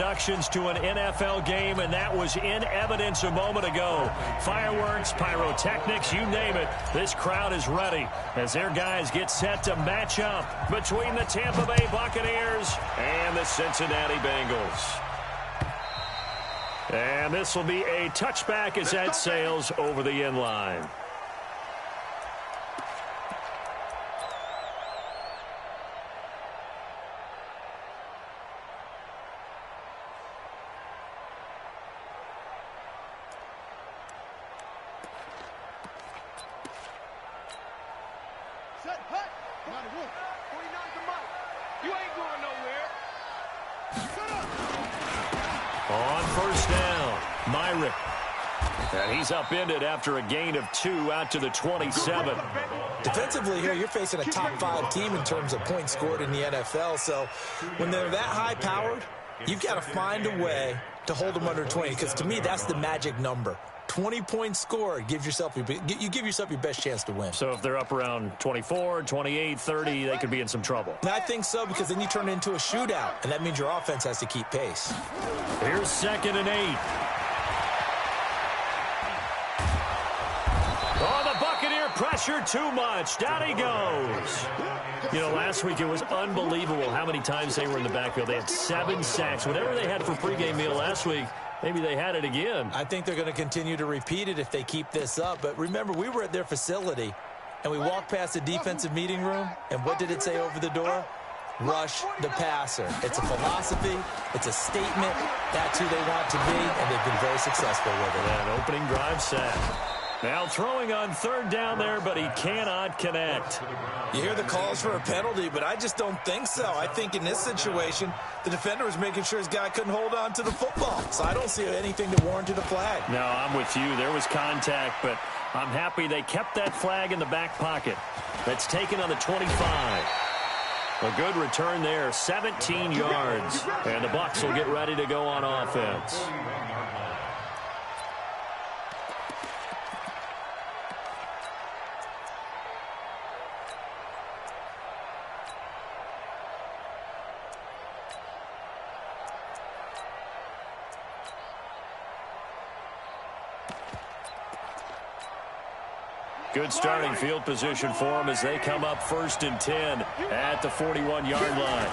introductions to an NFL game, and that was in evidence a moment ago. Fireworks, pyrotechnics, you name it. This crowd is ready as their guys get set to match up between the Tampa Bay Buccaneers and the Cincinnati Bengals. And this will be a touchback as that sails over the end line. On first down, Myrick. And he's upended after a gain of 2 out to the 27. Defensively here, you're facing a top 5 team in terms of points scored in the NFL. So when they're that high-powered, you've got to find a way to hold them under 20. Because to me, that's the magic number. 20 points scored, you give yourself your best chance to win. So if they're up around 24, 28, 30, they could be in some trouble. And I think so, because then you turn it into a shootout, and that means your offense has to keep pace. Here's 2nd and 8. Oh, the Buccaneer pressure too much. Down he goes. You know, last week it was unbelievable how many times they were in the backfield. They had 7 sacks. Whatever they had for pregame meal last week, maybe they had it again. I think they're going to continue to repeat it if they keep this up. But remember, we were at their facility, and we walked past the defensive meeting room, and what did it say over the door? Rush the passer. It's a philosophy. It's a statement. That's who they want to be, and they've been very successful with it. An opening drive sack. Now throwing on 3rd down there, but he cannot connect. You hear the calls for a penalty, but I just don't think so. I think in this situation, the defender was making sure his guy couldn't hold on to the football. So I don't see anything that warranted a flag. No, I'm with you. There was contact, but I'm happy they kept that flag in the back pocket. That's taken on the 25. A good return there, 17 yards. And the Bucs will get ready to go on offense. Good starting field position for them as they come up 1st and 10 at the 41-yard line.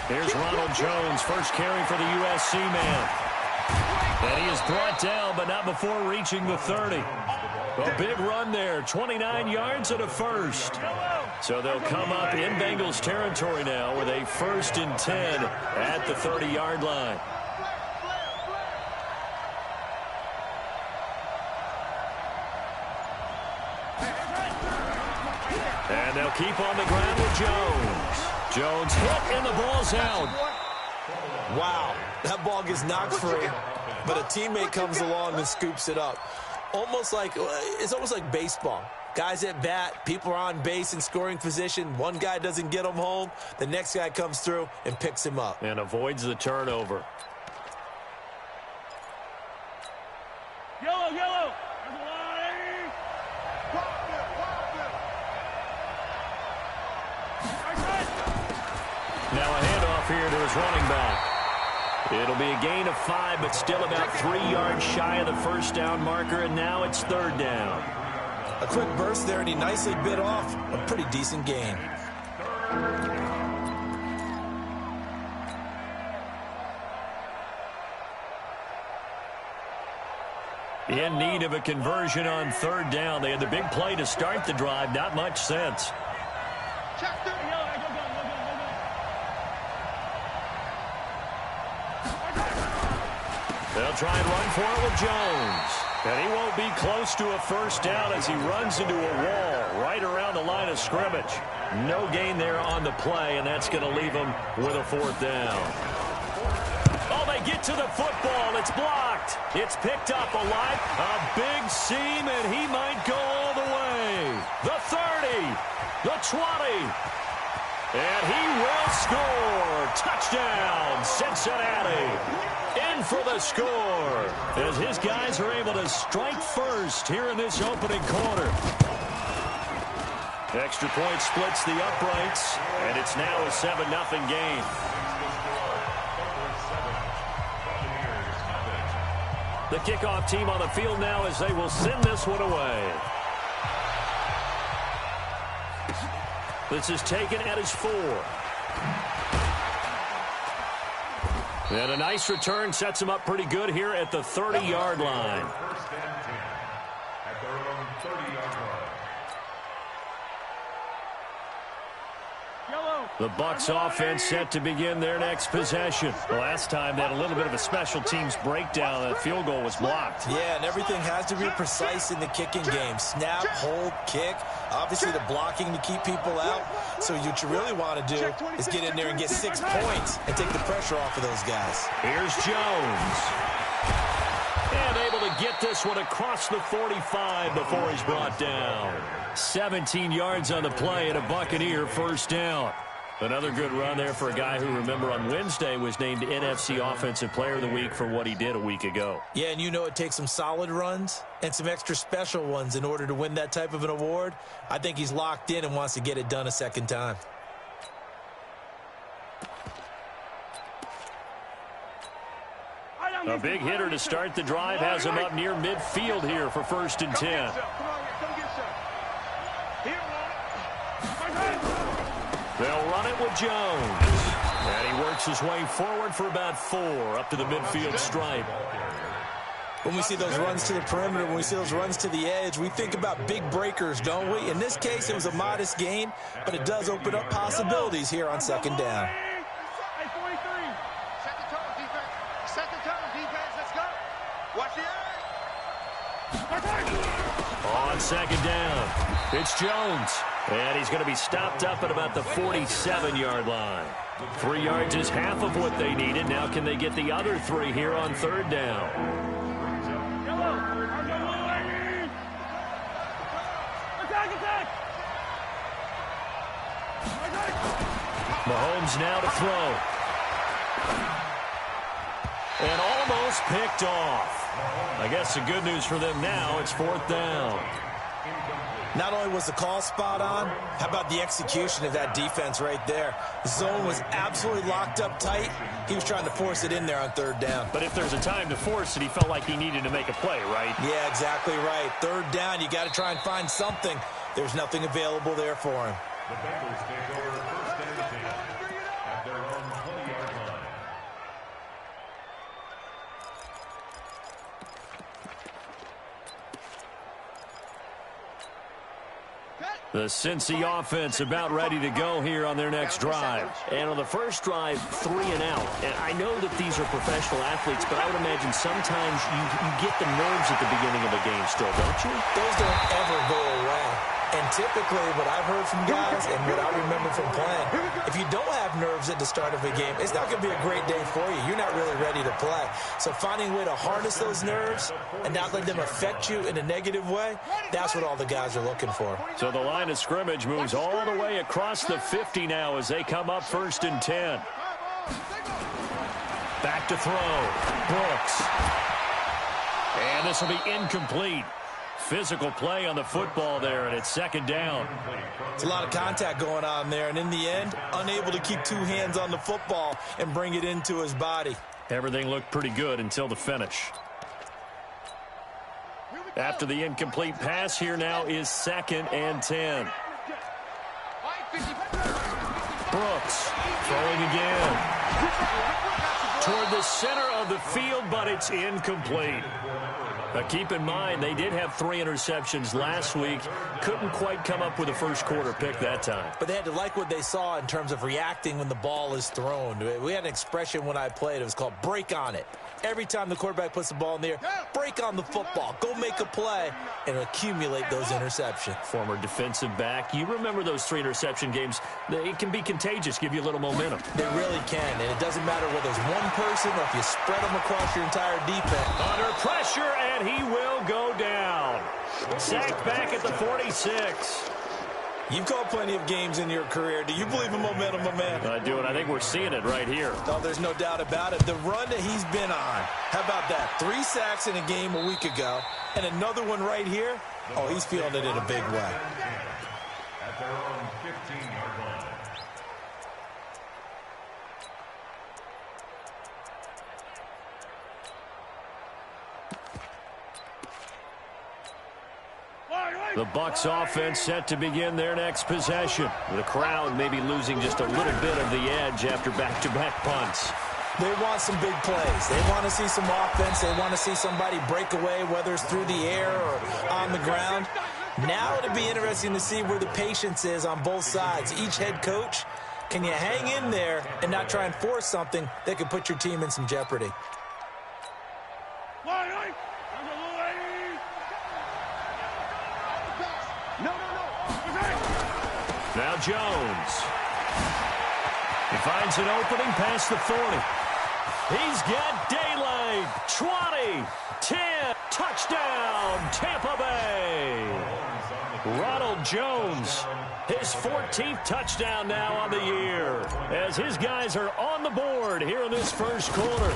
Here's Ronald Jones, first carry for the USC man. And he is brought down, but not before reaching the 30. A big run there, 29 yards and a first. So they'll come up in Bengals territory now with a 1st and 10 at the 30-yard line. And they'll keep on the ground with Jones. Jones hit, and the ball's out. Wow, that ball gets knocked free, but a teammate comes along and scoops it up. It's almost like baseball. Guys at bat, people are on base in scoring position. One guy doesn't get him home. The next guy comes through and picks him up. And avoids the turnover. Yellow. Now a handoff here to his running back. It'll be a gain of 5, but still about 3 yards shy of the 1st down marker, and now it's 3rd down. A quick burst there, and he nicely bit off a pretty decent gain. In need of a conversion on 3rd down. They had the big play to start the drive. Not much sense. They'll try and run for it with Jones. And he won't be close to a 1st down as he runs into a wall right around the line of scrimmage. No gain there on the play, and that's going to leave him with a 4th down. Oh, they get to the football. It's blocked. It's picked up alive. A big seam, and he might go all the way. The 30, the 20. And he will score. Touchdown, Cincinnati. In for the score as his guys are able to strike first here in this opening quarter. Extra point splits the uprights, and it's now a 7-0 game. The kickoff team on the field now as they will send this one away. This is taken at his 4. And a nice return sets him up pretty good here at the 30-yard line. First and 10 at their own 30-yard line. The Bucs offense set to begin their next possession. Last time they had a little bit of a special teams breakdown. That field goal was blocked. Yeah, and everything has to be precise in the kicking game. Snap, hold, kick. Obviously, the blocking to keep people out. So what you really want to do is get in there and get 6 points and take the pressure off of those guys. Here's Jones. And able to get this one across the 45 before he's brought down. 17 yards on the play and a Buccaneer first down. Another good run there for a guy who, remember, on Wednesday was named NFC Offensive Player of the Week for what he did a week ago. Yeah, and you know it takes some solid runs and some extra special ones in order to win that type of an award. I think he's locked in and wants to get it done a second time. A big hitter to start the drive has him up near midfield here for first and 10. They'll run it with Jones. And he works his way forward for about 4 up to the midfield stripe. When we see those runs to the perimeter, when we see those runs to the edge, we think about big breakers, don't we? In this case, it was a modest gain, but it does open up possibilities here on second down. On second down, it's Jones. And he's going to be stopped up at about the 47-yard line. 3 yards is half of what they needed. Now can they get the other 3 here on third down? Mahomes now to throw. And almost picked off. I guess the good news for them now, it's fourth down. Not only was the call spot on, how about the execution of that defense right there? The zone was absolutely locked up tight. He was trying to force it in there on third down. But if there's a time to force it, he felt like he needed to make a play, right? Yeah, exactly right. Third down, you got to try and find something. There's nothing available there for him. The Bengals take over first and 10 at their own 20-yard line. The Cincy offense about ready to go here on their next drive. And on the first drive, 3 and out. And I know that these are professional athletes, but I would imagine sometimes you get the nerves at the beginning of a game still, don't you? Those don't ever go away. And typically, what I've heard from guys and what I remember from playing, if you don't have nerves at the start of a game, it's not going to be a great day for you. You're not really ready to play. So finding a way to harness those nerves and not let them affect you in a negative way, that's what all the guys are looking for. So the line of scrimmage moves all the way across the 50 now as they come up first and 10. Back to throw. Brooks. And this will be incomplete. Physical play on the football there, and it's second down. It's a lot of contact going on there, and in the end, unable to keep 2 hands on the football and bring it into his body. Everything looked pretty good until the finish. After the incomplete pass, here now is second and 10. Brooks throwing again. Toward the center of the field, but it's incomplete. Now keep in mind, they did have 3 interceptions last week. Couldn't quite come up with a first quarter pick that time. But they had to like what they saw in terms of reacting when the ball is thrown. We had an expression when I played. It was called break on it. Every time the quarterback puts the ball in the air, break on the football. Go make a play and accumulate those interceptions. Former defensive back. You remember those 3 interception games. It can be contagious, give you a little momentum. They really can, and it doesn't matter whether it's one person or if you spread them across your entire defense. Under pressure, and he will go down. Sacked back at the 46. You've called plenty of games in your career. Do you believe in momentum, my man? I do, and I think we're seeing it right here. Oh, there's no doubt about it. The run that he's been on. How about that? 3 sacks in a game a week ago, and another one right here. Oh, he's feeling it in a big way. At their own 15-yard line. The Bucs offense set to begin their next possession. The crowd may be losing just a little bit of the edge after back-to-back punts. They want some big plays. They want to see some offense. They want to see somebody break away, whether it's through the air or on the ground. Now it'll be interesting to see where the patience is on both sides. Each head coach, can you hang in there and not try and force something that could put your team in some jeopardy? Now Jones. He finds an opening past the 40. He's got daylight. 20, 10, touchdown, Tampa Bay. Ronald Jones, his 14th touchdown now on the year, as his guys are on the board here in this first quarter.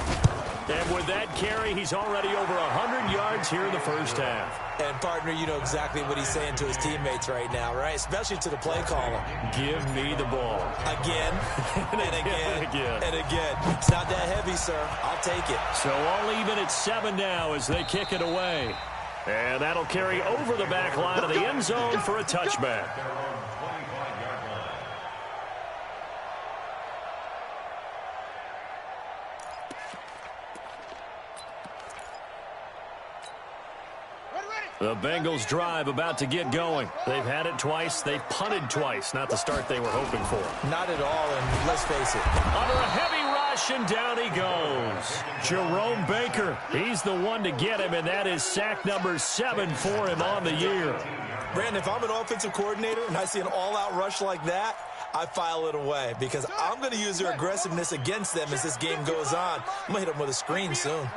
And with that carry, he's already over 100 yards here in the first half. And, partner, you know exactly what he's saying to his teammates right now, right? Especially to the play caller. Give me the ball. Again, and again, and again. It's not that heavy, sir. I'll take it. So all even at 7 now as they kick it away. And that'll carry over the back line of the end zone for a touchback. The Bengals drive about to get going. They've had it twice. They've punted twice. Not the start they were hoping for. Not at all, and let's face it. Under a heavy rush, and down he goes. Jerome Baker, he's the one to get him, and that is sack number 7 for him on the year. Brandon, if I'm an offensive coordinator and I see an all-out rush like that, I file it away because I'm going to use their aggressiveness against them as this game goes on. I'm going to hit them with a screen soon.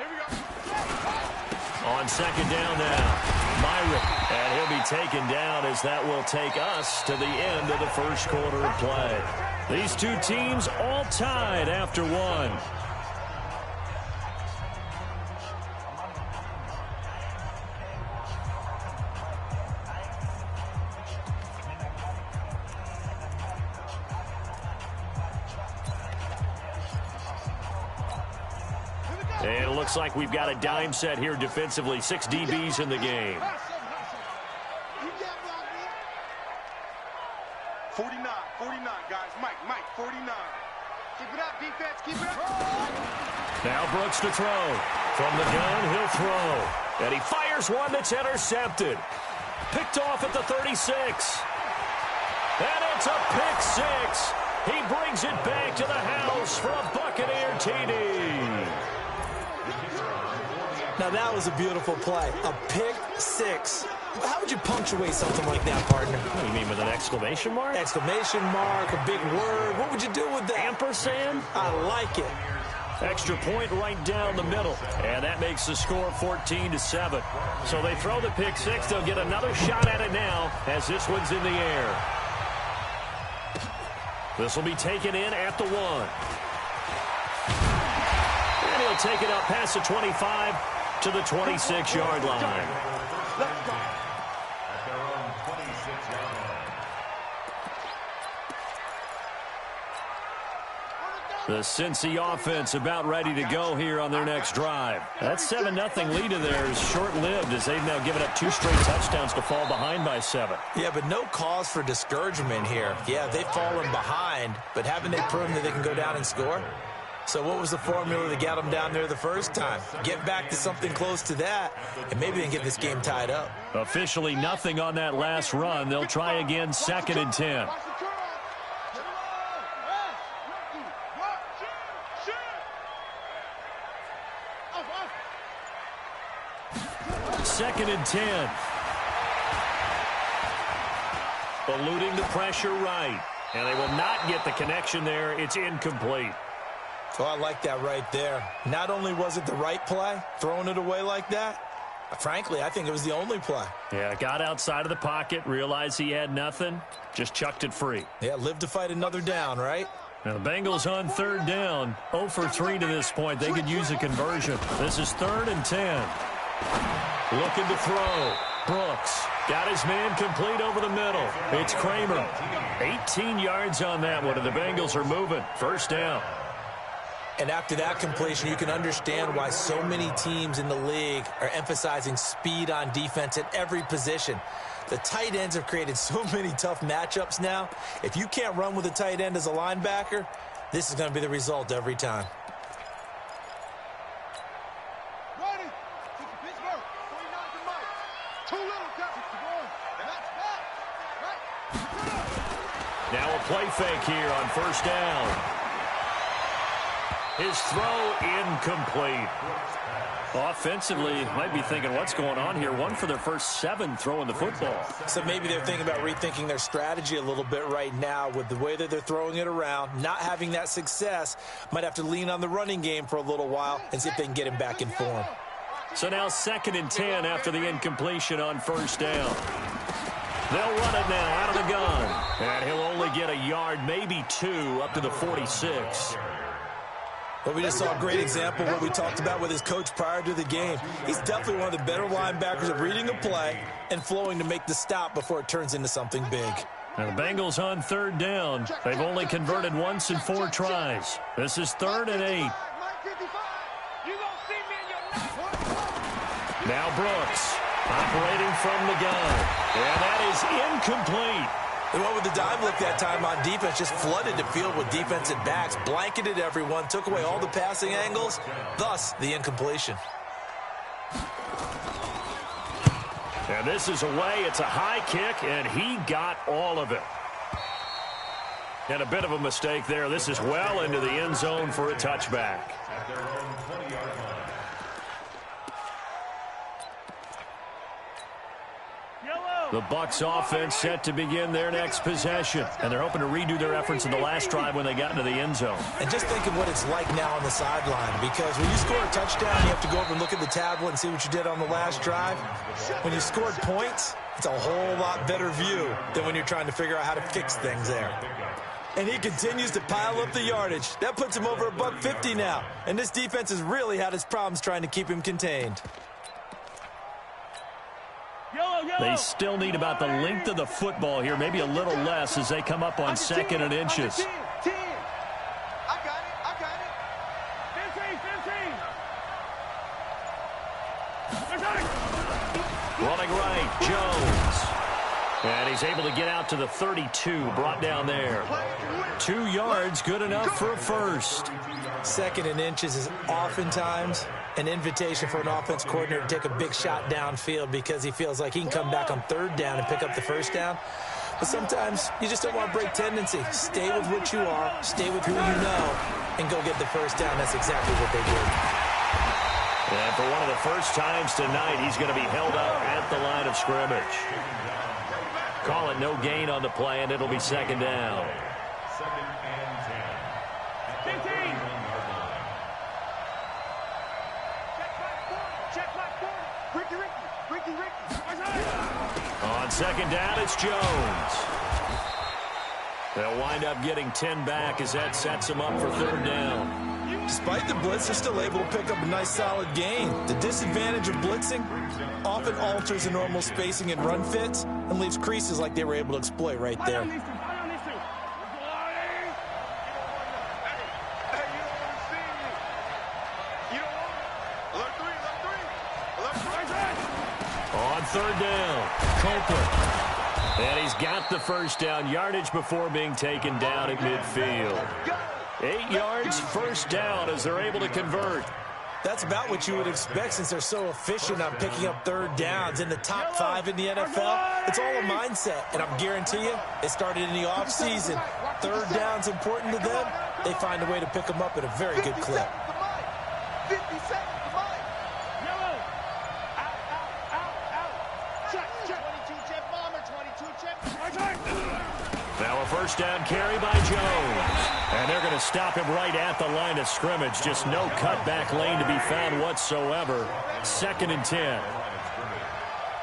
On second down now. Myrick, and he'll be taken down as that will take us to the end of the first quarter of play. These two teams all tied after one. And it looks like we've got a dime set here defensively. 6 DBs in the game. 49, guys. Mike, 49. Keep it up, defense, keep it up. Now Brooks to throw. From the gun, he'll throw. And he fires one that's intercepted. Picked off at the 36. And it's a pick 6. He brings it back to the house for a Buccaneer TD. Now, that was a beautiful play. A pick 6. How would you punctuate something like that, partner? What do you mean, with an exclamation mark? Exclamation mark, a big word. What would you do with that? Ampersand? I like it. Extra point right down the middle. And that makes the score 14-7. So they throw the pick 6. They'll get another shot at it now as this one's in the air. This will be taken in at the 1. And he'll take it up past the 25 to the 26-yard line. At their own 26-yard line. The Cincy offense about ready to go here on their next drive. That 7-0 lead of theirs is short-lived as they've now given up 2 straight touchdowns to fall behind by 7. Yeah, but no cause for discouragement here. Yeah, they've fallen behind, but haven't they proven that they can go down and score? So what was the formula that got them down there the first time? Get back to something close to that, and maybe they can get this game tied up. Officially nothing on that last run. They'll try again, 2nd and 10. Second and 10. Eluding the pressure right. And they will not get the connection there. It's incomplete. Oh, I like that right there. Not only was it the right play, throwing it away like that, frankly, I think it was the only play. Yeah, got outside of the pocket, realized he had nothing, just chucked it free. Yeah, live to fight another down, right? Now the Bengals on 3rd down, 0 for 3 to this point. They could use a conversion. This is 3rd and 10. Looking to throw. Brooks got his man complete over the middle. It's Kramer. 18 yards on that one, and the Bengals are moving. 1st down. And after that completion, you can understand why so many teams in the league are emphasizing speed on defense at every position. The tight ends have created so many tough matchups now. If you can't run with a tight end as a linebacker, this is going to be the result every time. Ready. Pittsburgh. 49 to Mike. Too little, Captain. And that's back. Right. Now a play fake here on first down. His throw incomplete. Offensively, might be thinking, what's going on here? One for their first 7 throwing the football. So maybe they're thinking about rethinking their strategy a little bit right now with the way that they're throwing it around, not having that success. Might have to lean on the running game for a little while and see if they can get him back in form. So now 2nd and 10 after the incompletion on first down. They'll run it now out of the gun. And he'll only get a yard, maybe 2, up to the 46. Well, we just saw a great example of what we talked about with his coach prior to the game. He's definitely one of the better linebackers at reading a play and flowing to make the stop before it turns into something big. Now the Bengals on 3rd down. They've only converted once in 4 tries. This is 3rd and 8. Now Brooks operating from the gun. And that is incomplete. They went with the dime look that time on defense, just flooded the field with defensive backs, blanketed everyone, took away all the passing angles, thus the incompletion. And this is away. It's a high kick, and he got all of it. And a bit of a mistake there. This is well into the end zone for a touchback. At their own 20-yard line. The Bucs offense set to begin their next possession. And they're hoping to redo their efforts in the last drive when they got into the end zone. And just think of what it's like now on the sideline, because when you score a touchdown, you have to go over and look at the tablet and see what you did on the last drive. When you scored points, it's a whole lot better view than when you're trying to figure out how to fix things there. And he continues to pile up the yardage. That puts him over $150 now. And this defense has really had its problems trying to keep him contained. They still need about the length of the football here, maybe a little less as they come up on 2nd and inches. 10. I got it. Running right, Jones. And he's able to get out to the 32, brought down there. 2 yards, good enough for a first. 2nd and inches is oftentimes an invitation for an offense coordinator to take a big shot downfield because he feels like he can come back on 3rd down and pick up the first down. But sometimes you just don't want to break tendency. Stay with what you are, stay with who you know, and go get the first down. That's exactly what they did. And for one of the first times tonight, he's going to be held up at the line of scrimmage. Call it no gain on the play, and it'll be 2nd down. 2nd and 10. 15. On 2nd down, it's Jones. They'll wind up getting 10 back as that sets them up for 3rd down. Despite the blitz, they're still able to pick up a nice solid gain. The disadvantage of blitzing often alters the normal spacing and run fits and leaves creases like they were able to exploit right there. On 3rd down, Copeland. And he's got the first down, yardage before being taken down at midfield. 8 yards, first down as they're able to convert. That's about what you would expect since they're so efficient on picking up 3rd downs. In the top 5 in the NFL, it's all a mindset. And I'm guarantee you, it started in the offseason. 3rd down's important to them. They find a way to pick them up at a very good clip. 50 seconds. Now a first down carry by Jones. And they're going to stop him right at the line of scrimmage. Just no cutback lane to be found whatsoever. 2nd and 10.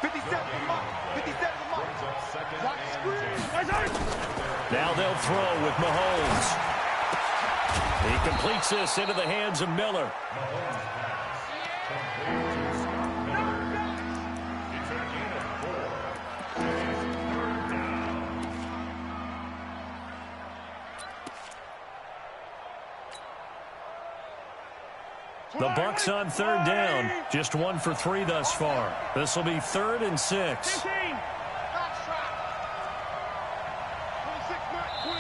57 to Mike. 57 to Mike. Now they'll throw with Mahomes. He completes this into the hands of Miller. The Bucs on 3rd down. Just 1 for 3 thus far. This will be 3rd and 6.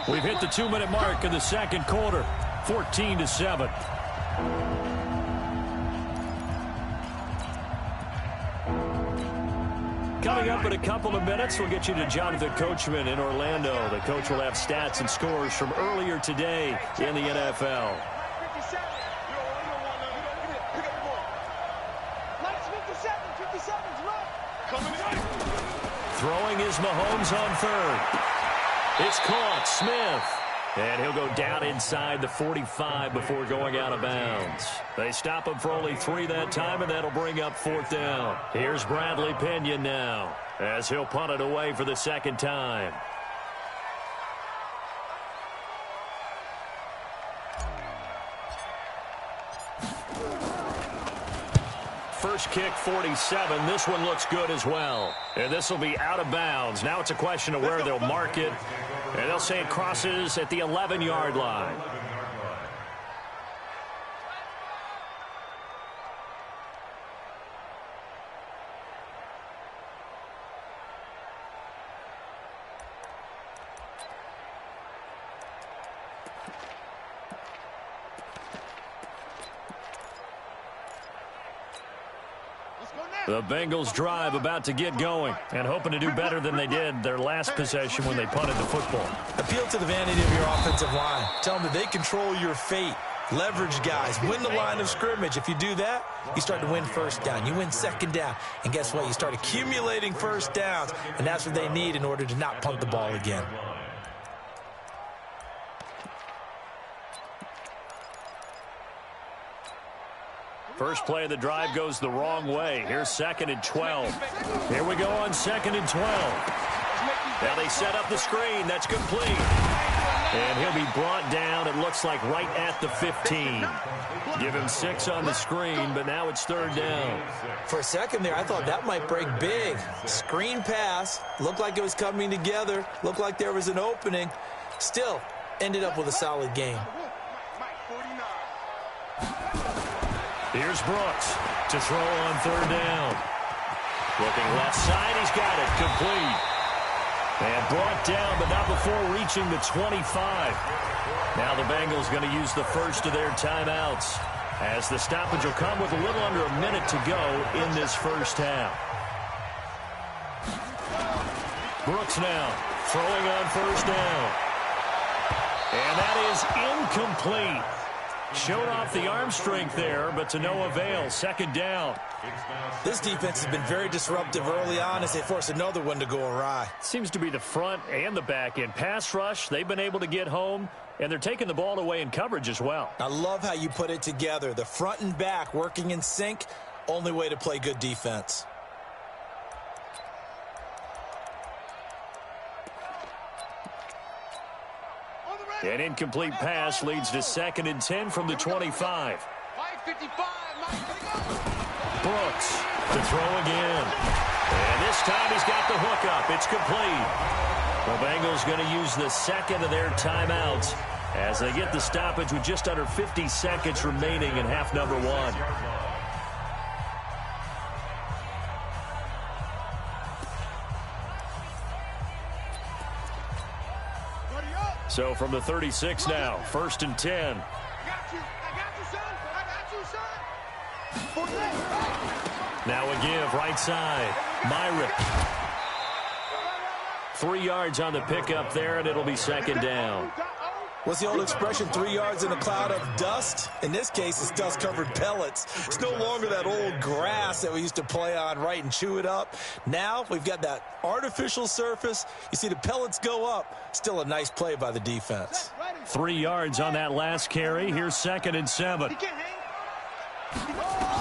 We've hit the 2-minute mark in the second quarter, 14-7. Coming up in a couple of minutes, we'll get you to Jonathan Coachman in Orlando. The coach will have stats and scores from earlier today in the NFL. Throwing is Mahomes on third. It's caught. Smith. And he'll go down inside the 45 before going out of bounds. They stop him for only 3 that time, and that'll bring up 4th down. Here's Bradley Pinion now, as he'll punt it away for the second time. First kick, 47. This one looks good as well. And this will be out of bounds. Now it's a question of where they'll mark it. And they'll say it crosses at the 11-yard line. The Bengals drive about to get going and hoping to do better than they did their last possession when they punted the football. Appeal to the vanity of your offensive line. Tell them that they control your fate. Leverage guys. Win the line of scrimmage. If you do that, you start to win first down. You win second down. And guess what? You start accumulating first downs. And that's what they need in order to not punt the ball again. First play of the drive goes the wrong way. Here's 2nd and 12. Here we go on 2nd and 12. Now they set up the screen. That's complete. And he'll be brought down, it looks like, right at the 15. Give him 6 on the screen, but now it's 3rd down. For a second there, I thought that might break big. Screen pass. Looked like it was coming together. Looked like there was an opening. Still, ended up with a solid game. Here's Brooks to throw on 3rd down. Looking left side, he's got it, complete. And brought down, but not before reaching the 25. Now the Bengals going to use the first of their timeouts, as the stoppage will come with a little under a minute to go in this first half. Brooks now throwing on 1st down. And that is incomplete. Showed off the arm strength there, but to no avail. 2nd down. This defense has been very disruptive early on as they force another one to go awry. Seems to be the front and the back end. Pass rush, they've been able to get home, and they're taking the ball away in coverage as well. I love how you put it together. The front and back working in sync, only way to play good defense. An incomplete pass leads to 2nd and 10 from the 25. Brooks to throw again. And this time he's got the hook up. It's complete. The Bengals going to use the 2nd of their timeouts as they get the stoppage with just under 50 seconds remaining in half number 1. So from the 36 now, 1st and 10. Now a give, right side. Myrick. 3 yards on the pickup there, and it'll be 2nd down. What's the old expression, 3 yards in a cloud of dust? In this case, it's dust-covered pellets. It's no longer that old grass that we used to play on, right, and chew it up. Now we've got that artificial surface. You see the pellets go up. Still a nice play by the defense. 3 yards on that last carry. Here's 2nd and 7.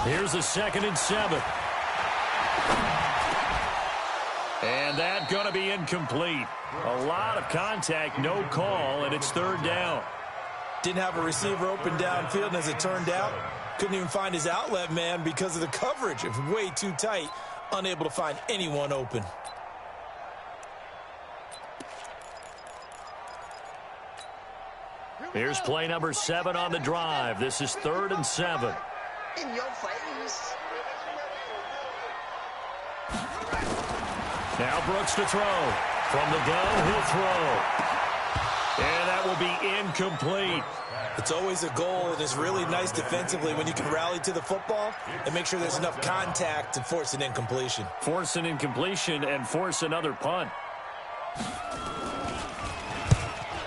Here's the 2nd and 7. And that going to be incomplete. A lot of contact, no call, and it's 3rd down. Didn't have a receiver open downfield, and as it turned out, couldn't even find his outlet man because of the coverage. It was way too tight, unable to find anyone open. Here's play number 7 on the drive. This is 3rd and 7. In your face. Now Brooks to throw. From the gun, he'll throw. And that will be incomplete. It's always a goal, and it's really nice defensively when you can rally to the football and make sure there's enough contact to force an incompletion. Force an incompletion and force another punt.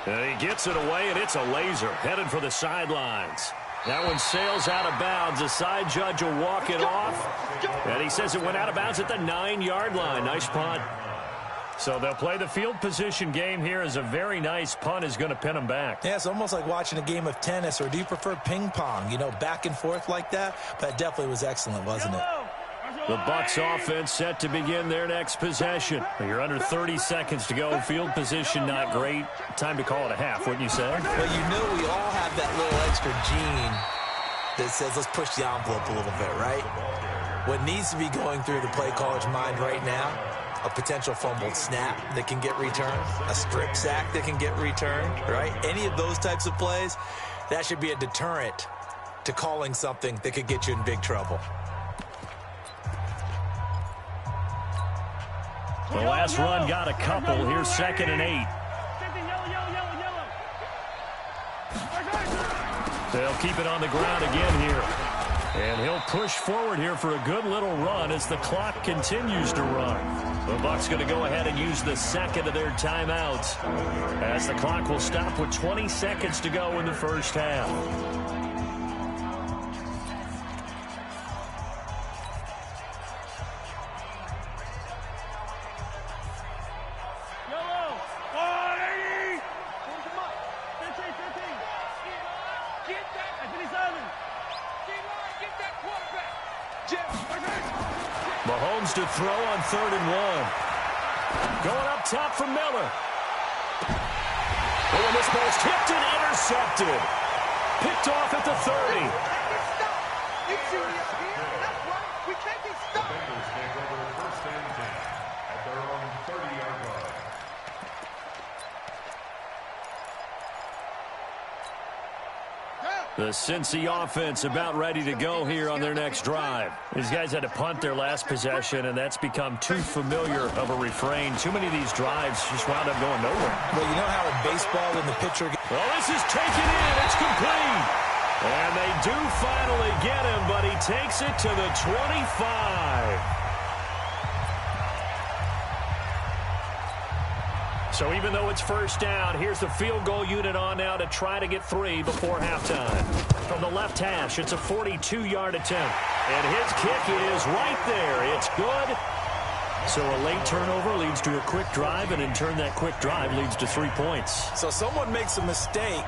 And he gets it away, and it's a laser headed for the sidelines. That one sails out of bounds. The side judge will walk it off. And he says it went out of bounds at the 9-yard line. Nice punt. So they'll play the field position game here as a very nice punt is going to pin them back. Yeah, it's almost like watching a game of tennis, or do you prefer ping pong? You know, back and forth like that? But it definitely was excellent, wasn't it? The Bucs offense set to begin their next possession. You're under 30 seconds to go. Field position not great. Time to call it a half, wouldn't you say? Well, you know we all have that little extra gene that says let's push the envelope a little bit, right? What needs to be going through the play caller's mind right now, a potential fumbled snap that can get returned, a strip sack that can get returned, right? Any of those types of plays, that should be a deterrent to calling something that could get you in big trouble. The last run got a couple. Here's 2nd and 8. They'll keep it on the ground again here. And he'll push forward here for a good little run as the clock continues to run. The Bucs going to go ahead and use the second of their timeouts as the clock will stop with 20 seconds to go in the first half. Mahomes to throw on 3rd and 1. Going up top for Miller. Oh, and this ball's tipped and intercepted. Picked off at the 30. We can't be stopped. Bengals take over 1st and 10 at their own 30-yard line. The Cincy offense about ready to go here on their next drive. These guys had to punt their last possession, and that's become too familiar of a refrain. Too many of these drives just wound up going nowhere. Well, you know how in baseball when the pitcher... Well, this is taken in. It's complete. And they do finally get him, but he takes it to the 25. So even though it's first down, here's the field goal unit on now to try to get 3 before halftime. From the left hash, it's a 42-yard attempt. And his kick is right there. It's good. So a late turnover leads to a quick drive, and in turn that quick drive leads to 3 points. So someone makes a mistake,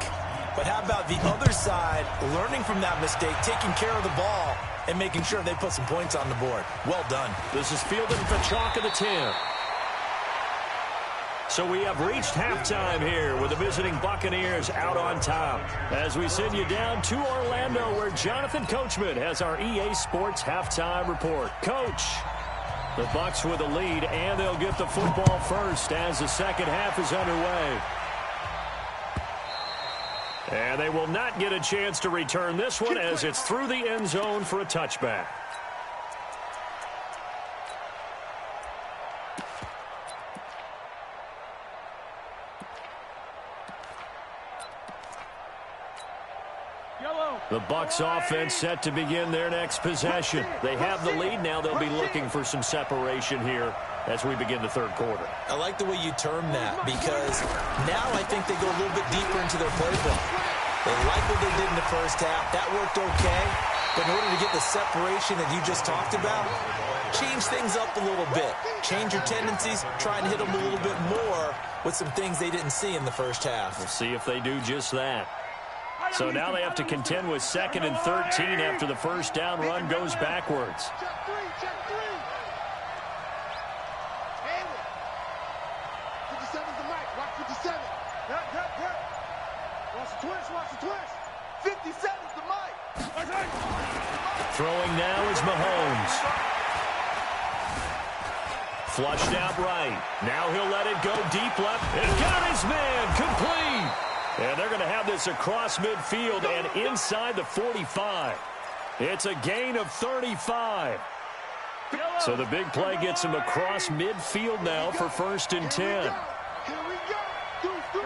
but how about the other side learning from that mistake, taking care of the ball, and making sure they put some points on the board? Well done. This is fielded at the chalk of the 10. So we have reached halftime here with the visiting Buccaneers out on top. As we send you down to Orlando, where Jonathan Coachman has our EA Sports halftime report. Coach, the Bucs with the lead, and they'll get the football first as the second half is underway. And they will not get a chance to return this one as it's through the end zone for a touchback. The Bucs offense set to begin their next possession. They have the lead. Now they'll be looking for some separation here as we begin the third quarter. I like the way you term that, because now I think they go a little bit deeper into their playbook. They like what they did in the first half. That worked okay. But in order to get the separation that you just talked about, change things up a little bit. Change your tendencies. Try and hit them a little bit more with some things they didn't see in the first half. We'll see if they do just that. So now they have to contend with 2nd and 13 after the first down run goes backwards. Check 3, check 3. 57's the mic. Watch 57. Watch the twist, watch the twist. 57's the mic. Throwing now is Mahomes. Flushed out right. Now he'll let it go deep left. And got his man complete. And they're going to have this across midfield and inside the 45. It's a gain of 35. So the big play gets him across midfield now for 1st and 10. Here we go. 2, 3.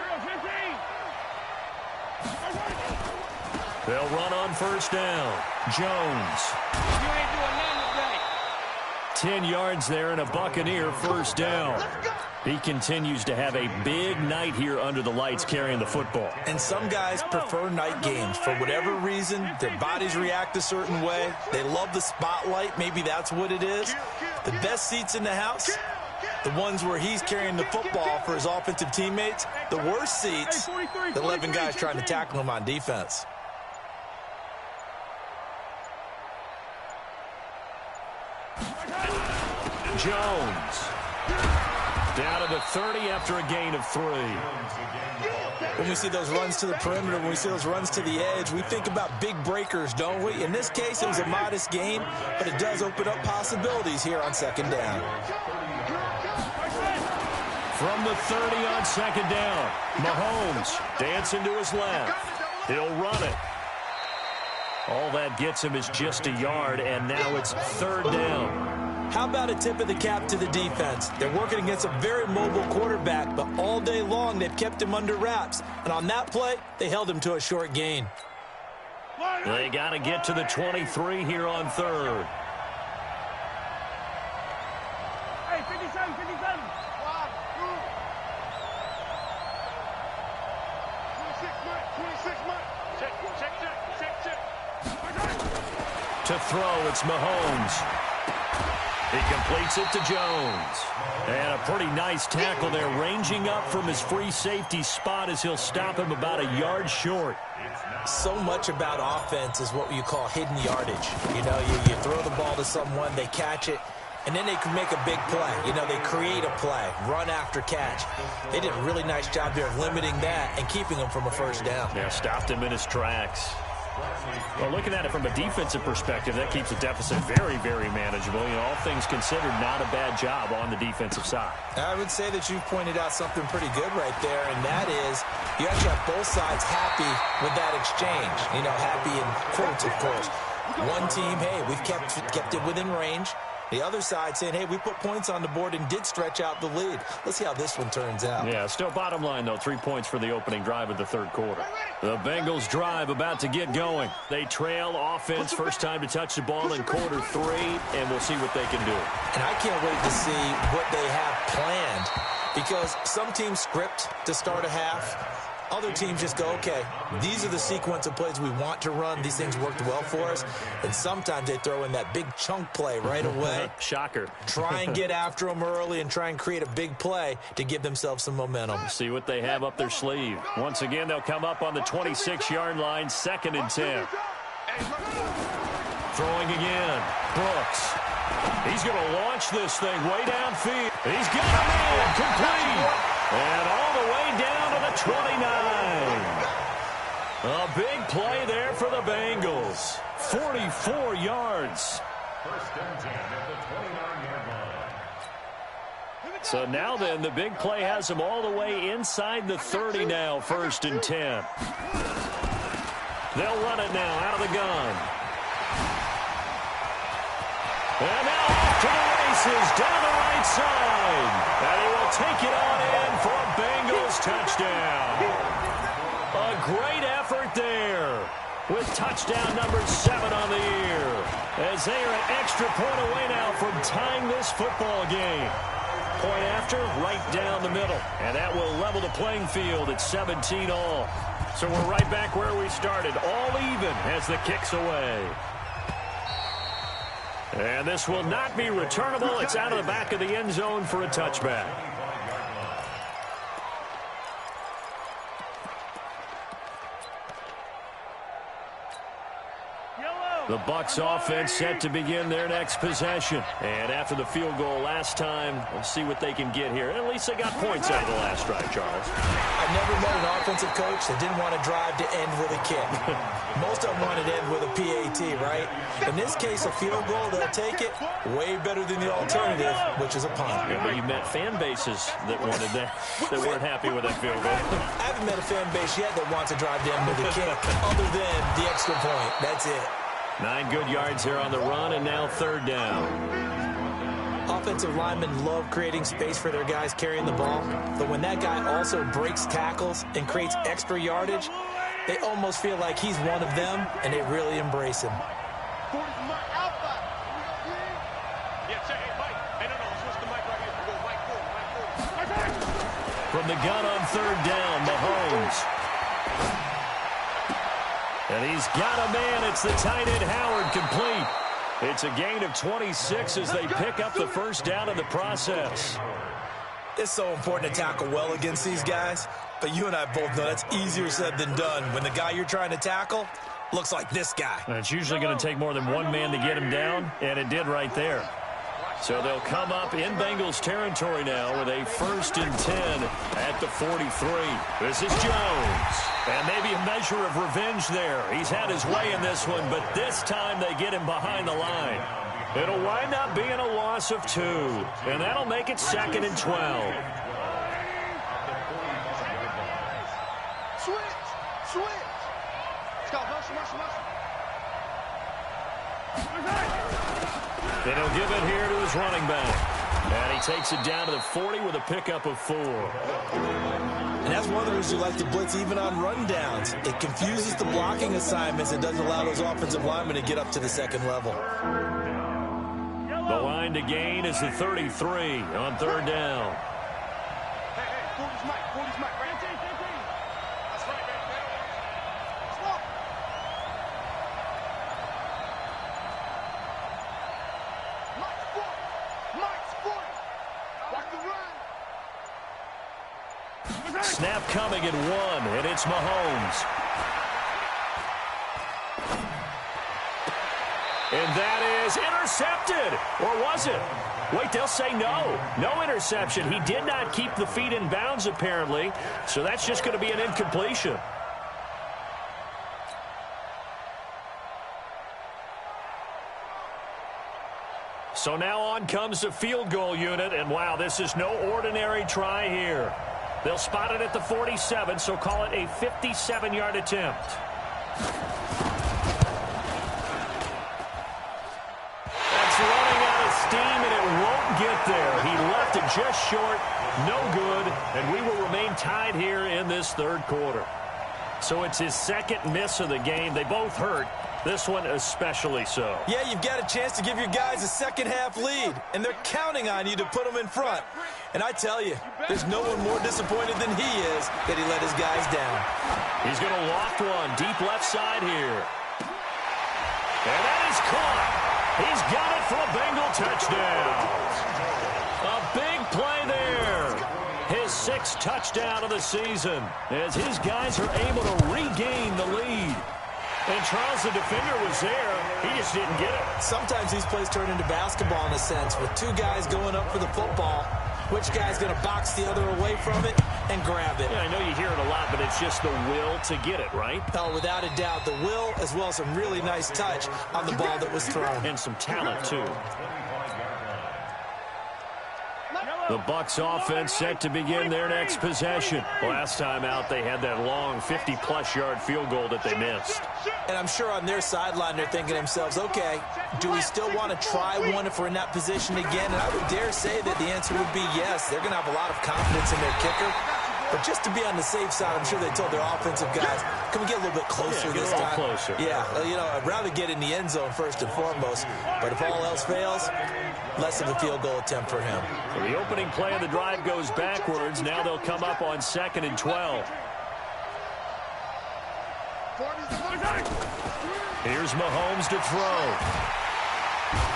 They'll run on first down. Jones. You ain't doing nothing today. 10 yards there and a Buccaneer first down. He continues to have a big night here under the lights carrying the football. And some guys prefer night games. For whatever reason, their bodies react a certain way. They love the spotlight. Maybe that's what it is. The best seats in the house, the ones where he's carrying the football for his offensive teammates. The worst seats, the 11 guys trying to tackle him on defense. Jones. Down to the 30 after a gain of 3. When we see those runs to the perimeter, when we see those runs to the edge, we think about big breakers, don't we? In this case, it was a modest gain, but it does open up possibilities here on second down. From the 30 on second down, Mahomes dancing to his left. He'll run it. All that gets him is just a yard, and now it's third down. How about a tip of the cap to the defense? They're working against a very mobile quarterback, but all day long they've kept him under wraps. And on that play, they held him to a short gain. They got to get to the 23 here on third. Hey, 57, 57. 26, To throw, it's Mahomes. He completes it to Jones. And a pretty nice tackle there, ranging up from his free safety spot as he'll stop him about a yard short. So much about offense is what you call hidden yardage. You know, you throw the ball to someone, they catch it, and then they can make a big play. You know, they create a play, run after catch. They did a really nice job there of limiting that and keeping him from a first down. Yeah, stopped him in his tracks. Well, looking at it from a defensive perspective, that keeps the deficit very, very manageable. You know, all things considered, not a bad job on the defensive side. I would say that you've pointed out something pretty good right there, and that is you actually have both sides happy with that exchange. You know, happy in quotes, of course. One team, hey, we've kept it within range. The other side saying, hey, we put points on the board and did stretch out the lead. Let's see how this one turns out. Yeah, still bottom line, though, 3 points for the opening drive of the third quarter. The Bengals drive about to get going. They trail offense, first time to touch the ball in quarter 3, and we'll see what they can do. And I can't wait to see what they have planned, because some teams script to start a half. Other teams just go, okay, these are the sequence of plays we want to run. These things worked well for us. And sometimes they throw in that big chunk play right away. Shocker. Try and get after them early and try and create a big play to give themselves some momentum. See what they have up their sleeve. Once again, they'll come up on the 26-yard line, 2nd and 10. Throwing again. Brooks. He's going to launch this thing way downfield. He's got a man complete. And all the way down to the 29. A big play there for the Bengals. 44 yards. First and 10 at the 29-yard line. So now then, the big play has them all the way inside the 30 now, 1st and 10. They'll run it now out of the gun. And now off to the races down the right side. And he will take it on in for a Bengals touchdown. A great effort there with touchdown number 7 on the year. As they are an extra point away now from tying this football game. Point after, right down the middle. And that will level the playing field at 17 all. So we're right back where we started, all even as the kick's away. And this will not be returnable. It's out of the back of the end zone for a touchback. The Bucs offense set to begin their next possession. And after the field goal last time, we'll see what they can get here. At least they got points out of the last drive, Charles. I never met an offensive coach that didn't want to drive to end with a kick. Most of them wanted to end with a PAT, right? In this case, a field goal, they'll take it way better than the alternative, which is a punt. Yeah, but you met fan bases that wanted that weren't happy with that field goal. I haven't met a fan base yet that wants to drive to end with a kick, other than the extra point. That's it. 9 good yards here on the run, and now 3rd down. Offensive linemen love creating space for their guys carrying the ball, but when that guy also breaks tackles and creates extra yardage, They almost feel like he's one of them, and they really embrace him. 40 from Mike, outside. Yeah, check it, Mike. Hey, no, switch the mic right here. We go Mike 4, Mike 4. From the gun on third down, Mahomes. And he's got a man. It's the tight end, Howard, complete. It's a gain of 26 as they pick up the first down in the process. It's so important to tackle well against these guys, but you and I both know that's easier said than done when the guy you're trying to tackle looks like this guy. And it's usually going to take more than one man to get him down, and it did right there. So they'll come up in Bengals territory now with a 1st and 10 at the 43. This is Jones. And maybe a measure of revenge there. He's had his way in this one, but this time they get him behind the line. It'll wind up being a loss of 2, and that'll make it 2nd and 12. Switch. Let's go, muscle. Then he'll give it here to his running back. And he takes it down to the 40 with a pickup of 4. And that's one of the reasons you like to blitz even on rundowns. It confuses the blocking assignments and doesn't allow those offensive linemen to get up to the second level. The line to gain is the 33 on third down. Hey, 40's Mike, right? That's right, man. Let's walk. Mike's 40. Watch the run. Snap coming at 1, and it's Mahomes. And that is intercepted. Or was it? Wait, they'll say no. No interception. He did not keep the feet in bounds, apparently. So that's just going to be an incompletion. So now on comes the field goal unit. And, wow, this is no ordinary try here. They'll spot it at the 47, so call it a 57-yard attempt. Steam, and it won't get there. He left it just short, no good, and we will remain tied here in this third quarter. So it's his second miss of the game. They both hurt. This one especially so. Yeah, you've got a chance to give your guys a second-half lead, and they're counting on you to put them in front. And I tell you, there's no one more disappointed than he is that he let his guys down. He's going to loft one deep left side here. And that is caught. He's got it for a Bengal touchdown. A big play there. His 6th touchdown of the season as his guys are able to regain the lead. And Charles, the defender, was there. He just didn't get it. Sometimes these plays turn into basketball in a sense with 2 guys going up for the football. Which guy's going to box the other away from it and grab it? Yeah, I know you hear it a lot, but it's just the will to get it, right? Oh, without a doubt. The will as well as some really nice touch on the ball that was thrown. And some talent, too. The Bucs offense set to begin their next possession. Last time out, they had that long 50-plus yard field goal that they missed. And I'm sure on their sideline, they're thinking to themselves, okay, do we still want to try one if we're in that position again? And I would dare say that the answer would be yes. They're going to have a lot of confidence in their kicker. But just to be on the safe side, I'm sure they told their offensive guys, can we get a little bit closer this time? Closer. Yeah, you know, I'd rather get in the end zone first and foremost. But if all else fails, less of a field goal attempt for him. So the opening play of the drive goes backwards. Now they'll come up on 2nd and 12. Here's Mahomes to throw.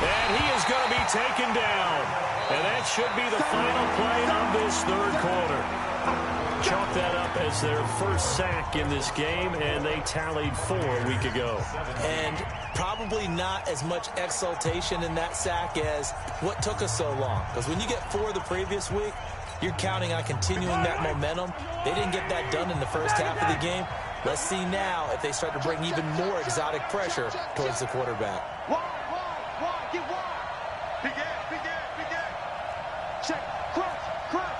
And he is going to be taken down. And that should be the final play of this third quarter. Chalk that up as their first sack in this game, and they tallied 4 a week ago. And probably not as much exultation in that sack as what took us so long. Because when you get 4 the previous week, you're counting on continuing that momentum. They didn't get that done in the first half of the game. Let's see now if they start to bring even more exotic pressure towards the quarterback. Get wide. Big check. Crunch.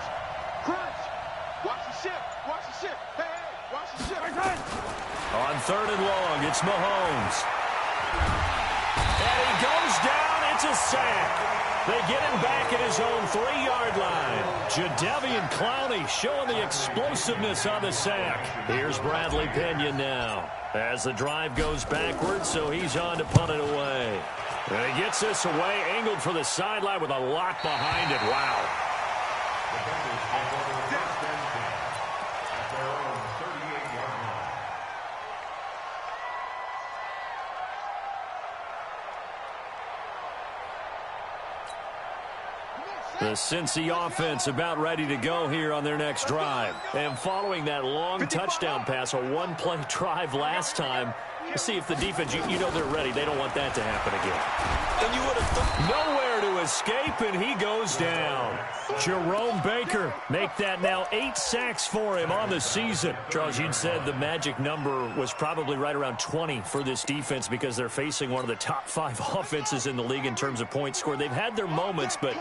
Watch the ship. Hey, watch the ship. On 3rd and long, it's Mahomes. And he goes down. It's a sack. They get him back at his own 3-yard line. Jadeveon Clowney showing the explosiveness on the sack. Here's Bradley Pinion now as the drive goes backwards, so he's on to punt it away. And he gets this away, angled for the sideline with a lock behind it. Wow. The Bengals take over the first and 10 at their own 38-yard line. The Cincy offense about ready to go here on their next drive. And following that long touchdown pass, a one-play drive last time, see if the defense, you know they're ready. They don't want that to happen again. And you would have thought Nowhere to escape, and he goes down. Jerome Baker make that now 8 sacks for him on the season. Charles, you'd said the magic number was probably right around 20 for this defense because they're facing one of the top 5 offenses in the league in terms of points scored. They've had their moments, but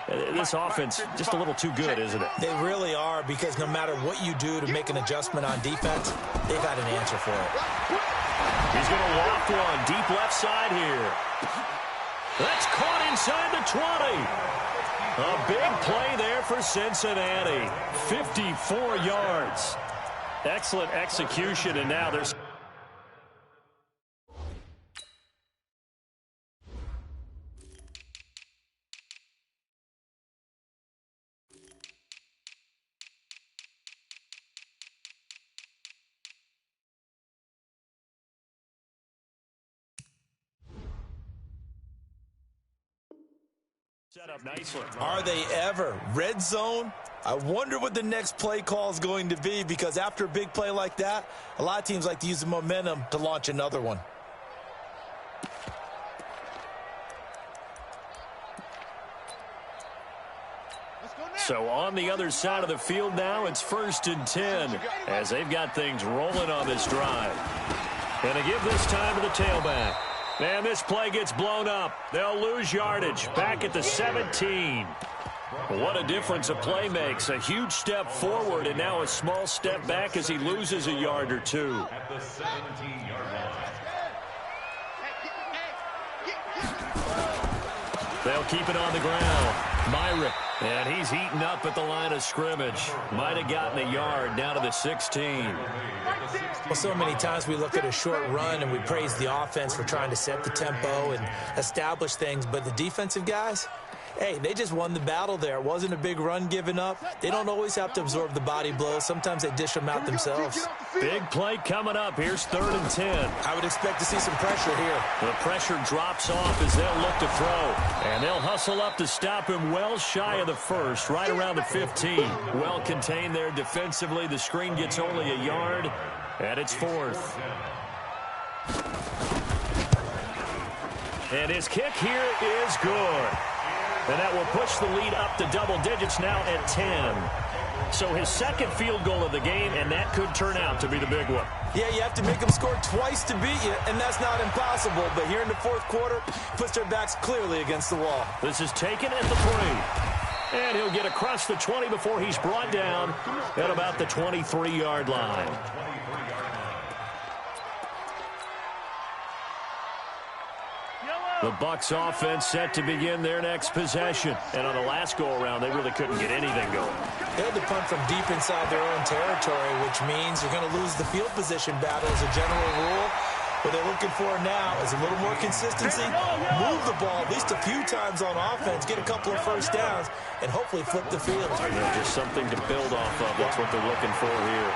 this offense just a little too good, isn't it? they really are, because no matter what you do to make an adjustment on defense, they've got an answer for it. He's going to loft one deep left side here. That's caught inside the 20. A big play there for Cincinnati. 54 yards. Excellent execution, and now there's... set up nicely. Are they ever? Red zone? I wonder what the next play call is going to be, because after a big play like that, a lot of teams like to use the momentum to launch another one. So on the other side of the field now, it's 1st and 10 as they've got things rolling on this drive. And they give this time to the tailback. And this play gets blown up. They'll lose yardage back at the 17. What a difference a play makes. A huge step forward and now a small step back as he loses a yard or two. At the 17-yard line. They'll keep it on the ground. Myrick, and he's heating up at the line of scrimmage. Might have gotten a yard down to the 16. Well, so many times we look at a short run and we praise the offense for trying to set the tempo and establish things, but the defensive guys, hey, they just won the battle there. It wasn't a big run given up. They don't always have to absorb the body blows. Sometimes they dish them out themselves. Big play coming up. Here's 3rd and 10. I would expect to see some pressure here. The pressure drops off as they'll look to throw. And they'll hustle up to stop him well shy of the 1st, right around the 15. Well contained there defensively. The screen gets only a yard, and it's 4th. And his kick here is good. And that will push the lead up to double digits now at 10. So his 2nd field goal of the game, and that could turn out to be the big one. Yeah, you have to make them score twice to beat you, and that's not impossible. But here in the 4th quarter, puts their backs clearly against the wall. This is taken at the 3. And he'll get across the 20 before he's brought down at about the 23-yard line. The Bucs offense set to begin their next possession. And on the last go-around, they really couldn't get anything going. They had to punt from deep inside their own territory, which means you're going to lose the field position battle as a general rule. What they're looking for now is a little more consistency, move the ball at least a few times on offense, get a couple of first downs, and hopefully flip the field. Yeah, just something to build off of. That's what they're looking for here.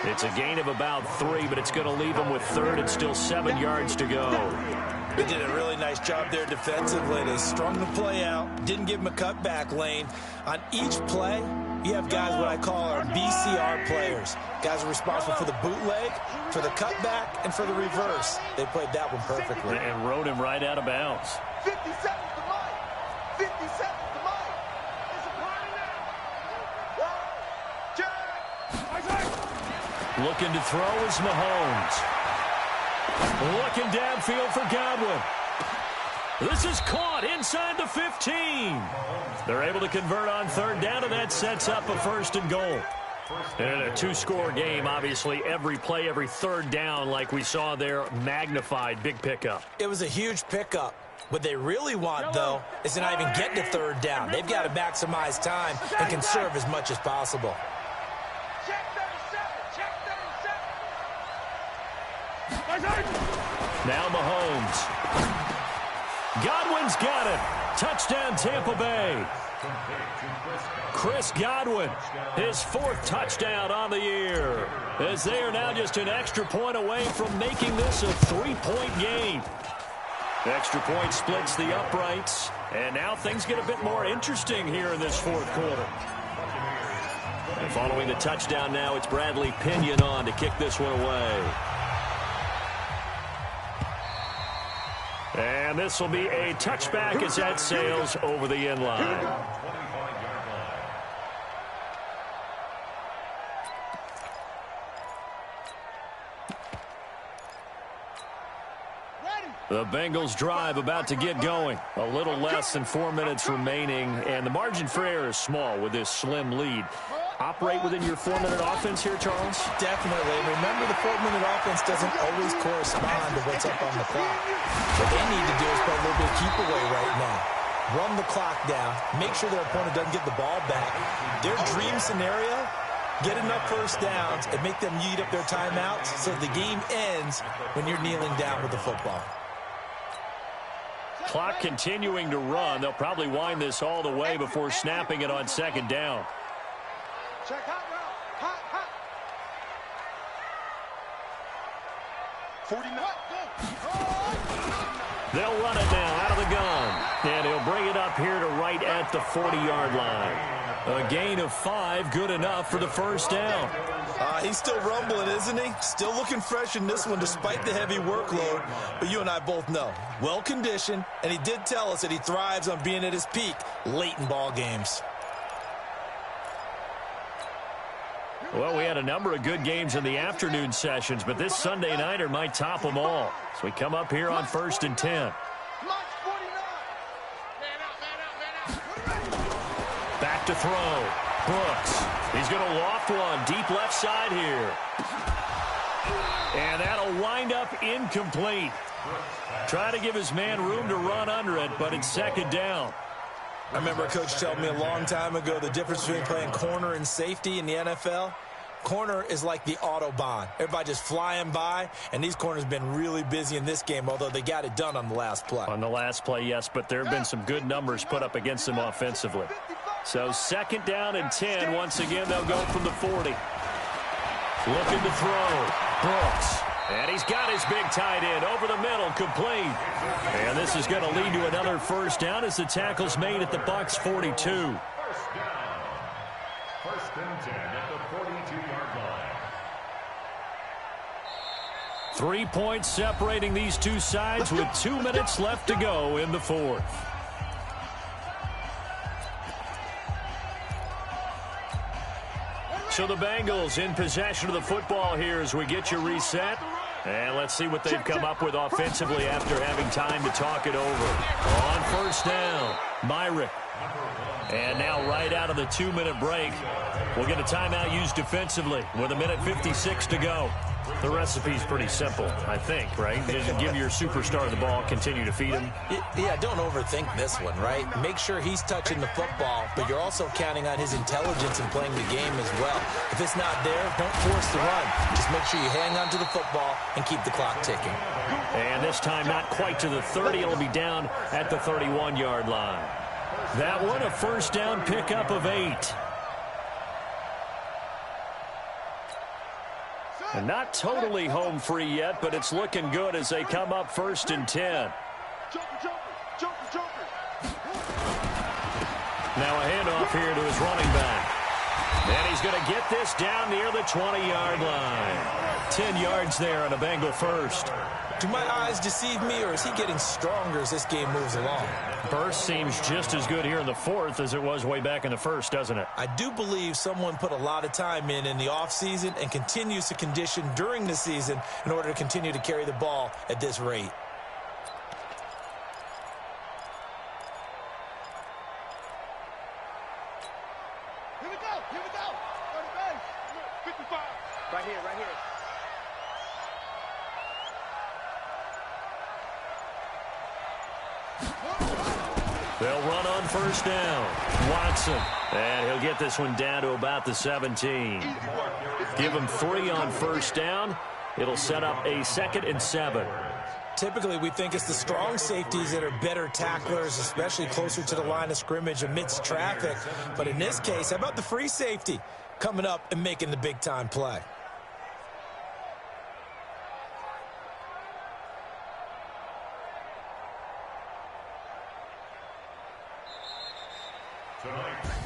It's a gain of about 3, but it's going to leave them with 3rd and still 7 yards to go. They did a really nice job there defensively. They strung the play out, didn't give them a cutback lane. On each play, you have guys what I call our BCR players. Guys are responsible for the bootleg, for the cutback, and for the reverse. They played that one perfectly. And rode him right out of bounds. 50 seconds to Mike. 50 seconds to Mike. It's a party now. 1, 2. Looking to throw is Mahomes. Looking downfield for Godwin. This is caught inside the 15. They're able to convert on 3rd down, and that sets up a 1st and goal. And a 2-score game, obviously, every play, every 3rd down, like we saw there, magnified, big pickup. It was a huge pickup. What they really want, though, is to not even get to third down. They've got to maximize time and conserve as much as possible. Check 37. Now Mahomes. Godwin's got it. Touchdown, Tampa Bay. Chris Godwin, his 4th touchdown on the year, as they are now just an extra point away from making this a 3-point game. Extra point splits the uprights, and now things get a bit more interesting here in this 4th quarter. And following the touchdown now, it's Bradley Pinion on to kick this one away. And this will be a touchback as that sails over the end line. The Bengals drive about to get going. A little less than 4 minutes remaining, and the margin for error is small with this slim lead. Operate within your 4-minute offense here, Charles? Definitely. Remember, the 4-minute offense doesn't always correspond to what's up on the clock. What they need to do is play a little bit of keep away right now. Run the clock down. Make sure their opponent doesn't get the ball back. Their dream scenario, get enough first downs and make them eat up their timeouts so the game ends when you're kneeling down with the football. Clock continuing to run. They'll probably wind this all the way before snapping it on 2nd down. Check hot route. Hot. 49. They'll run it now out of the gun. And he'll bring it up here to right at the 40-yard line. A gain of 5, good enough for the first down. He's still rumbling, isn't he? Still looking fresh in this one despite the heavy workload. But you and I both know, well-conditioned, and he did tell us that he thrives on being at his peak late in ball games. Well, we had a number of good games in the afternoon sessions, but this Sunday nighter might top them all. So we come up here on 1st and 10. Back to throw. Brooks. He's going to loft one deep left side here. And that'll wind up incomplete. Try to give his man room to run under it, but it's 2nd down. I remember a coach told me a long time ago the difference between playing corner and safety in the NFL. Corner is like the Autobahn. Everybody just flying by, and these corners have been really busy in this game, although they got it done on the last play. On the last play, yes, but there have been some good numbers put up against them offensively. So 2nd down and 10. Once again, they'll go from the 40. Looking to throw. Brooks. And he's got his big tight end over the middle, complete. And this is going to lead to another first down as the tackle's made at the Bucs 42. First down. 1st and 10 at the 42-yard line. 3 points separating these two sides with 2 minutes left to go in the 4th. So the Bengals in possession of the football here as we get you reset. And let's see what they've come up with offensively after having time to talk it over. On 1st down, Myrick. And now right out of the 2-minute break, we'll get a timeout used defensively with 1:56 to go. The recipe's pretty simple, I think, right? Just give your superstar the ball, continue to feed him. Yeah, don't overthink this one, right? Make sure he's touching the football, but you're also counting on his intelligence in playing the game as well. If it's not there, don't force the run. Just make sure you hang on to the football and keep the clock ticking. And this time not quite to the 30. It'll be down at the 31-yard line. That one a first down pickup of 8. And not totally home free yet, but it's looking good as they come up 1st and 10. Now a handoff here to his running back. And he's going to get this down near the 20-yard line. 10 yards there on a Bengal first. Do my eyes deceive me, or is he getting stronger as this game moves along? Burst seems just as good here in the 4th as it was way back in the 1st, doesn't it? I do believe someone put a lot of time in the offseason and continues to condition during the season in order to continue to carry the ball at this rate. Here we go. Here we go. Go to base. 55. Right here, right here. They'll run on first down. Watson. And he'll get this one down to about the 17. Give him 3 on first down. It'll set up a 2nd and 7. Typically, we think it's the strong safeties that are better tacklers, especially closer to the line of scrimmage amidst traffic. But in this case, how about the free safety coming up and making the big-time play?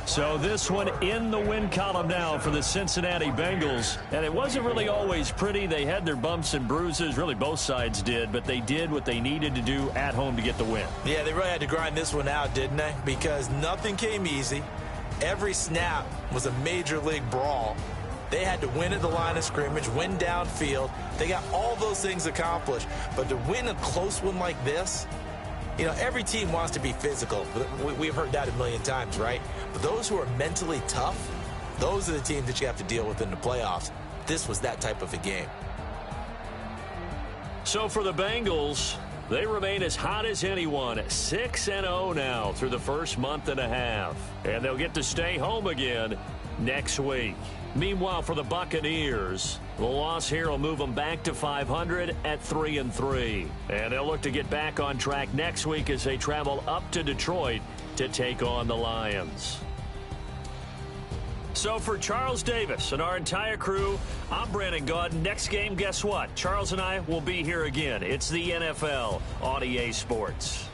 So this one in the win column now for the Cincinnati Bengals. And it wasn't really always pretty. They had their bumps and bruises. Really, both sides did. But they did what they needed to do at home to get the win. Yeah, they really had to grind this one out, didn't they? Because nothing came easy. Every snap was a major league brawl. They had to win at the line of scrimmage, win downfield. They got all those things accomplished. But to win a close one like this, you know, every team wants to be physical. We've heard that a million times, right? But those who are mentally tough, those are the teams that you have to deal with in the playoffs. This was that type of a game. So for the Bengals, they remain as hot as anyone, 6-0 now through the first month and a half. And they'll get to stay home again next week. Meanwhile, for the Buccaneers, the loss here will move them back to 500 at 3-3. And they'll look to get back on track next week as they travel up to Detroit to take on the Lions. So for Charles Davis and our entire crew, I'm Brandon Gaudin. Next game, guess what? Charles and I will be here again. It's the NFL on EA Sports.